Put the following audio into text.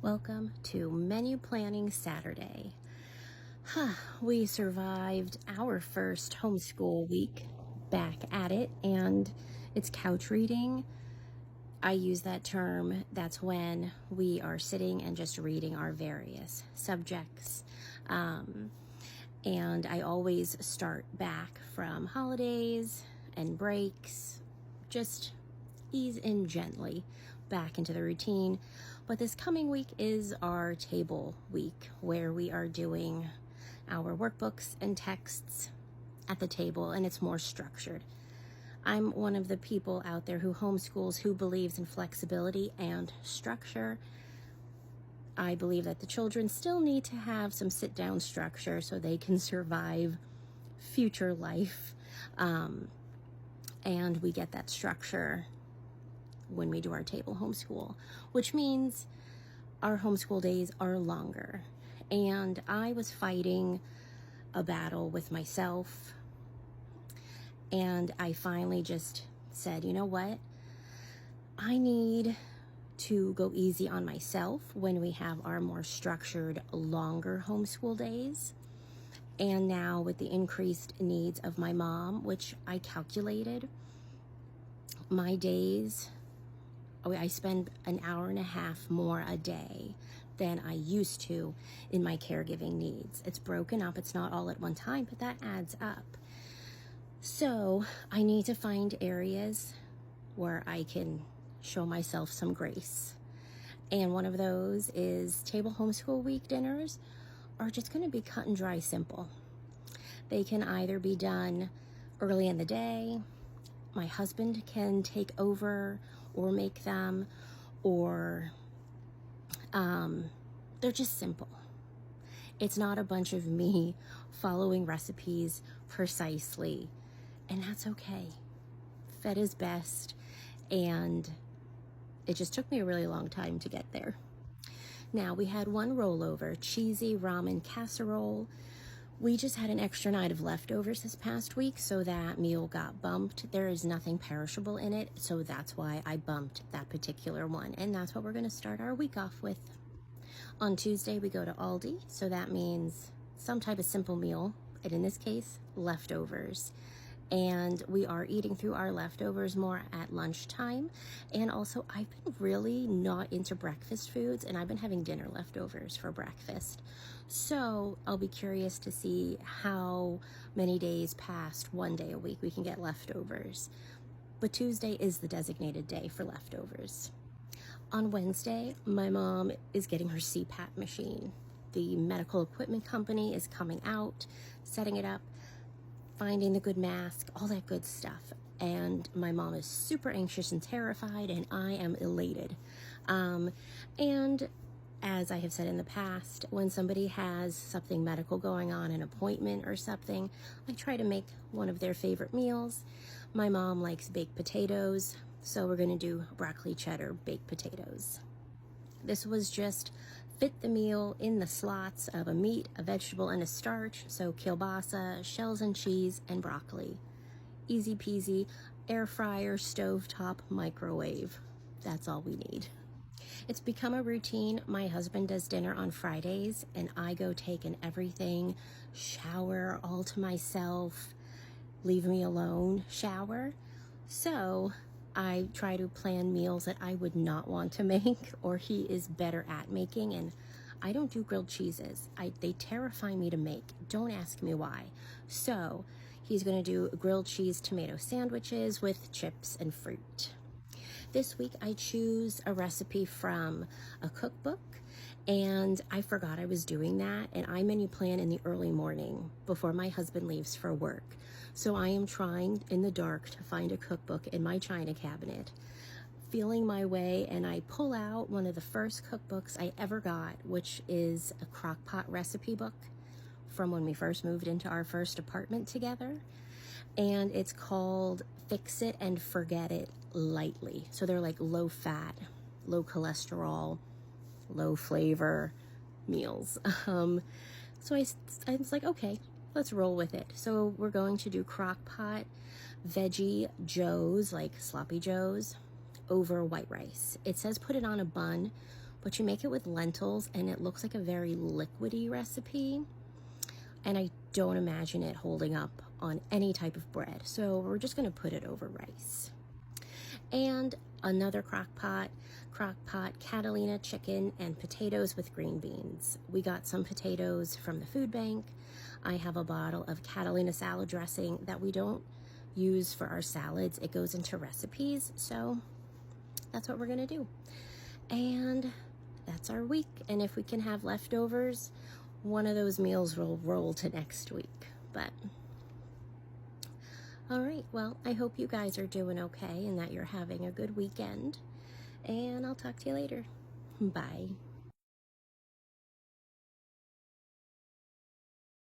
Welcome to Menu Planning Saturday. We survived our first homeschool week, back at it, and it's couch reading. I use that term. That's when we are sitting and just reading our various subjects. And I always start back from holidays and breaks, just ease in gently back into the routine. But this coming week is our table week, where we are doing our workbooks and texts at the table, and it's more structured. I'm one of the people out there who homeschools, who believes in flexibility and structure. I believe that the children still need to have some sit-down structure so they can survive future life. And we get that structure when we do our table homeschool, which means our homeschool days are longer. And I was fighting a battle with myself, and I finally just said, you know what? I need to go easy on myself when we have our more structured, longer homeschool days. And now with the increased needs of my mom, which I calculated, my days, I spend an hour and a half more a day than I used to in my caregiving needs. It's broken up. It's not all at one time, but that adds up. So I need to find areas where I can show myself some grace. And one of those is table homeschool week dinners are just going to be cut and dry simple. They can either be done early in the day, my husband can take over or make them, or they're just simple. It's not a bunch of me following recipes precisely, and that's okay. Fed is best, and it just took me a really long time to get there. Now, we had one rollover, cheesy ramen casserole. We just had an extra night of leftovers this past week, so that meal got bumped. There is nothing perishable in it, so that's why I bumped that particular one, and that's what we're going to start our week off with. On Tuesday, we go to Aldi, so that means some type of simple meal, and in this case, leftovers. And we are eating through our leftovers more at lunchtime. And also, I've been really not into breakfast foods, and I've been having dinner leftovers for breakfast. So I'll be curious to see how many days past 1 day a week we can get leftovers. But Tuesday is the designated day for leftovers. On Wednesday, my mom is getting her CPAP machine. The medical equipment company is coming out, setting it up, finding the good mask, all that good stuff. And my mom is super anxious and terrified, and I am elated. And as I have said in the past, when somebody has something medical going on, an appointment or something, I try to make one of their favorite meals. My mom likes baked potatoes, so we're going to do broccoli cheddar baked potatoes. This was just fit the meal in the slots of a meat, a vegetable, and a starch. So kielbasa, shells and cheese, and broccoli. Easy peasy, air fryer, stovetop, microwave. That's all we need. It's become a routine. My husband does dinner on Fridays, and I go take an everything shower all to myself, leave me alone shower. So I try to plan meals that I would not want to make, or he is better at making. And I don't do grilled cheeses. They terrify me to make. Don't ask me why. So he's going to do grilled cheese tomato sandwiches with chips and fruit. This week I choose a recipe from a cookbook, and I forgot I was doing that, and I menu plan in the early morning before my husband leaves for work. So I am trying in the dark to find a cookbook in my china cabinet, feeling my way, and I pull out one of the first cookbooks I ever got, which is a crock pot recipe book from when we first moved into our first apartment together. And it's called Fix It and Forget It Lightly. So they're like low fat, low cholesterol, low flavor meals. So I was like, okay, let's roll with it. So we're going to do crock pot veggie joes, like sloppy joes, over white rice. It says put it on a bun, but you make it with lentils and it looks like a very liquidy recipe. And I don't imagine it holding up on any type of bread. So we're just gonna put it over rice. And another crock pot Catalina chicken and potatoes with green beans. We got some potatoes from the food bank. I have a bottle of Catalina salad dressing that we don't use for our salads. It goes into recipes, so that's what we're gonna do. And that's our week. And if we can have leftovers, one of those meals will roll to next week. But all right, well, I hope you guys are doing okay and that you're having a good weekend. And I'll talk to you later. Bye.